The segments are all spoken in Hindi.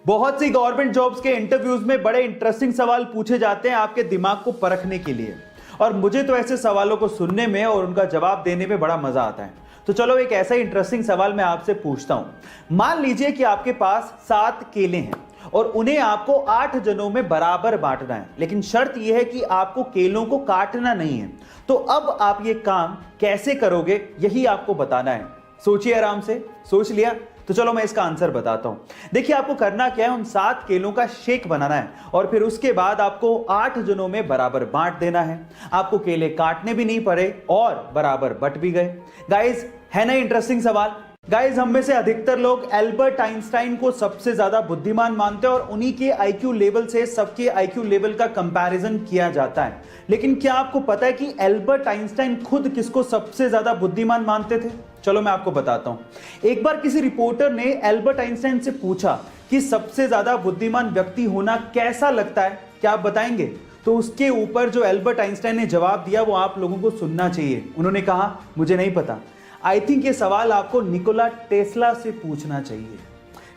बहुत सी गवर्नमेंट जॉब्स के इंटरव्यूज में बड़े इंटरेस्टिंग सवाल पूछे जाते हैं आपके दिमाग को परखने के लिए। और मुझे तो ऐसे सवालों को सुनने में और उनका जवाब देने में बड़ा मजा आता है। तो चलो एक ऐसा इंटरेस्टिंग सवाल मैं आपसे पूछता हूं। मान लीजिए कि आपके पास 7 केले हैं और उन्हें आपको 8 जनों में बराबर बांटना है, लेकिन शर्त यह है कि आपको केलों को काटना नहीं है। तो अब आप ये काम कैसे करोगे, यही आपको बताना है। सोचिए आराम से। सोच लिया? तो चलो मैं इसका आंसर बताता हूं। देखिए आपको करना क्या है, उन 7 केलों का शेक बनाना है और फिर उसके बाद आपको 8 जनों में बराबर बांट देना है। आपको केले काटने भी नहीं पड़े और बराबर बट भी गए। गाइस, है ना इंटरेस्टिंग सवाल? गाइस, हम में से अधिकतर लोग एल्बर्ट आइंस्टाइन को सबसे ज्यादा बुद्धिमान मानते हैं और उन्हीं के आईक्यू लेवल से सबके आईक्यू लेवल का कंपैरिजन किया जाता है। लेकिन क्या आपको पता है कि एल्बर्ट आइंस्टाइन खुद किसको सबसे ज्यादा बुद्धिमान मानते थे? चलो मैं आपको बताता हूं। एक बार किसी रिपोर्टर ने एल्बर्ट आइंस्टाइन से पूछा कि सबसे ज्यादा बुद्धिमान व्यक्ति होना कैसा लगता है, क्या आप बताएंगे? तो उसके ऊपर जो एल्बर्ट आइंस्टाइन ने जवाब दिया वो आप लोगों को सुनना चाहिए। उन्होंने कहा, मुझे नहीं पता, आई थिंक ये सवाल आपको निकोला टेस्ला से पूछना चाहिए।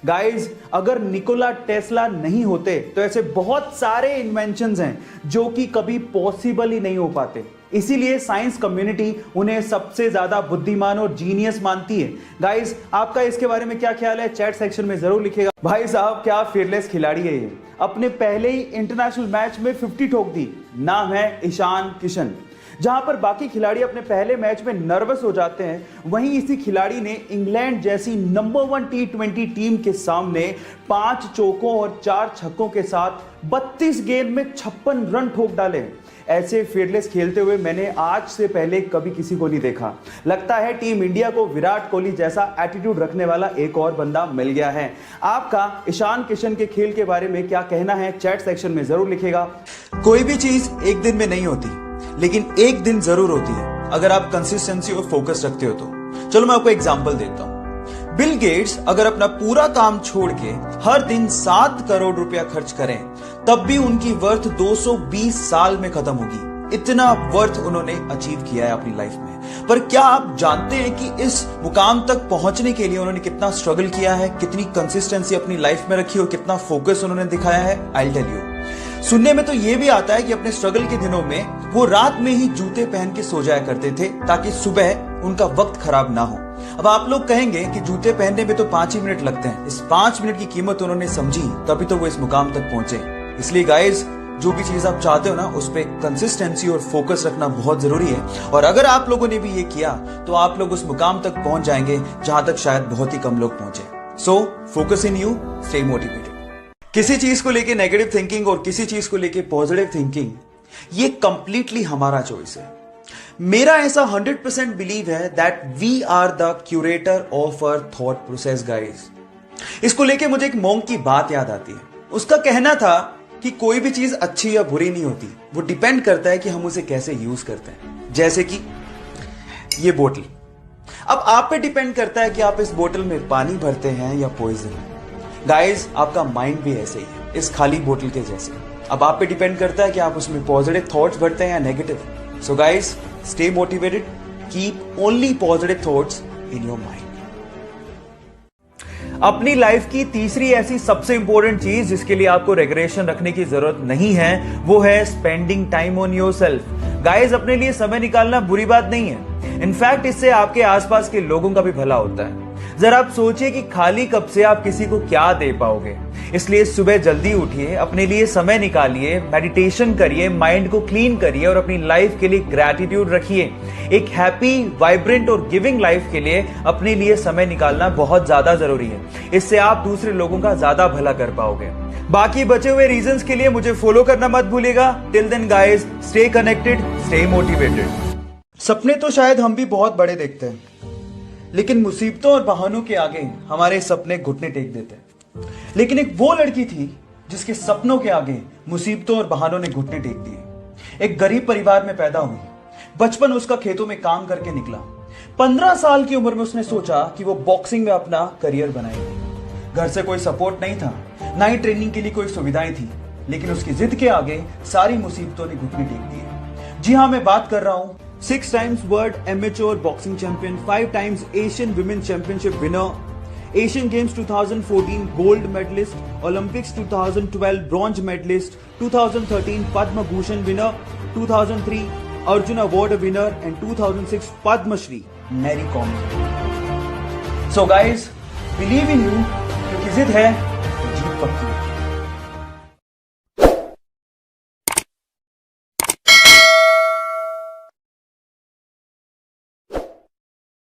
गाइज, अगर निकोला टेस्ला नहीं होते तो ऐसे बहुत सारे इन्वेंशंस हैं जो कि कभी पॉसिबल ही नहीं हो पाते। इसीलिए साइंस कम्युनिटी उन्हें सबसे ज्यादा बुद्धिमान और जीनियस मानती है। गाइज, आपका इसके बारे में क्या ख्याल है? चैट सेक्शन में जरूर लिखेगा। भाई साहब, क्या फीयरलेस खिलाड़ी है ये। अपने पहले ही इंटरनेशनल मैच में 50 ठोक दी। नाम है ईशान किशन। जहां पर बाकी खिलाड़ी अपने पहले मैच में नर्वस हो जाते हैं, वहीं इसी खिलाड़ी ने इंग्लैंड जैसी नंबर 1 T20 टीम के सामने 5 चौकों और 4 छक्कों के साथ 32 गेंद में 56 रन ठोक डाले। ऐसे फीयरलेस खेलते हुए मैंने आज से पहले कभी किसी को नहीं देखा। लगता है टीम इंडिया को विराट कोहली जैसा एटीट्यूड रखने वाला एक और बंदा मिल गया है। आपका ईशान किशन के खेल के बारे में क्या कहना है? चैट सेक्शन में जरूर लिखेगा। कोई भी चीज एक दिन में नहीं होती, लेकिन एक दिन जरूर होती है अगर आप कंसिस्टेंसी और फोकस रखते हो तो। चलो मैं आपको एग्जांपल देता हूं। बिल गेट्स अगर अपना पूरा काम छोड़ के हर दिन 7 करोड़ रुपया खर्च करें, तब भी उनकी वर्थ 220 साल में खत्म होगी। इतना वर्थ उन्होंने अचीव किया है अपनी लाइफ में। पर क्या आप जानते हैं कि इस मुकाम तक पहुंचने के लिए उन्होंने कितना स्ट्रगल किया है, कितनी कंसिस्टेंसी अपनी लाइफ में रखी और कितना फोकस उन्होंने दिखाया है? I will tell you. सुनने में तो यह भी आता है कि अपने स्ट्रगल के दिनों में वो रात में ही जूते पहन के सो जाया करते थे ताकि सुबह उनका वक्त खराब ना हो। अब आप लोग कहेंगे कि जूते पहनने में तो 5 ही मिनट लगते हैं। इस 5 मिनट की कीमत उन्होंने समझी, तभी तो वो इस मुकाम तक पहुंचे। इसलिए गाइज, जो भी चीज आप चाहते हो ना, उस पर कंसिस्टेंसी और फोकस रखना बहुत जरूरी है। और अगर आप लोगों ने भी ये किया तो आप लोग उस मुकाम तक पहुंच जाएंगे जहां तक शायद बहुत ही कम लोग पहुंचे। So focus in you, stay motivated. किसी चीज को लेके नेगेटिव थिंकिंग और किसी चीज को लेके पॉजिटिव थिंकिंग, ये कंप्लीटली हमारा चॉइस है। मेरा ऐसा 100% बिलीव है that we are the curator of our thought process guys. इसको लेके मुझे एक मॉन्क की बात याद आती है। उसका कहना था कि कोई भी चीज अच्छी या बुरी नहीं होती, वो डिपेंड करता है कि हम उसे कैसे यूज करते हैं। जैसे कि ये बोतल, अब आप पे डिपेंड करता है कि आप इस बोतल में पानी भरते हैं या पॉइजन। गाइस, आपका माइंड भी ऐसे ही है, इस खाली बोतल के जैसे। अब आप पे डिपेंड करता है कि आप उसमें पॉजिटिव थॉट्स भरते हैं या negative. So guys, stay motivated, keep only positive thoughts in your mind. अपनी लाइफ की तीसरी ऐसी सबसे इंपॉर्टेंट चीज जिसके लिए आपको रेगुलेशन रखने की जरूरत नहीं है, वो है spending time on yourself. Guys, अपने लिए समय निकालना बुरी बात नहीं है। इनफैक्ट इससे आपके आसपास के लोगों का भी भला होता है। जरा आप सोचिए कि खाली कप से आप किसी को क्या दे पाओगे। इसलिए सुबह जल्दी उठिए, अपने लिए समय निकालिए, मेडिटेशन करिए, माइंड को क्लीन करिए और अपनी लाइफ के लिए ग्रैटिट्यूड रखिए। एक हैप्पी, वाइब्रेंट और गिविंग लाइफ के लिए अपने लिए समय निकालना बहुत ज्यादा जरूरी है। इससे आप दूसरे लोगों का ज्यादा भला कर पाओगे। बाकी बचे हुए रीजंस के लिए मुझे फॉलो करना मत भूलिएगा। Till then guys, stay connected, stay motivated. सपने तो शायद हम भी बहुत बड़े देखते हैं, लेकिन मुसीबतों और बहानों के आगे हमारे सपने घुटने टेक देते हैं। लेकिन एक वो लड़की थी जिसके सपनों के आगे मुसीबतों और बहानों ने घुटने टेक दिए। एक गरीब परिवार में पैदा हुई। बचपन उसका खेतों में काम करके निकला। 15 साल की उम्र में उसने सोचा कि वो बॉक्सिंग में अपना करियर बनाएगी। घर से कोई सपोर्ट नहीं था, ना ही ट्रेनिंग के लिए कोई सुविधाएं थी, लेकिन उसकी जिद के आगे सारी मुसीबतों ने घुटने टेक दिए। जी हाँ, मैं बात कर रहा हूं 6 times world amateur boxing champion, 5 times Asian women championship winner, Asian games 2014 gold medalist, Olympics 2012 bronze medalist, 2013 Padma Bhushan winner, 2003 Arjuna award winner and 2006 Padmashri Mary Kom. So guys, believe in you, क्योंकि जिद है तो जीत पक्की।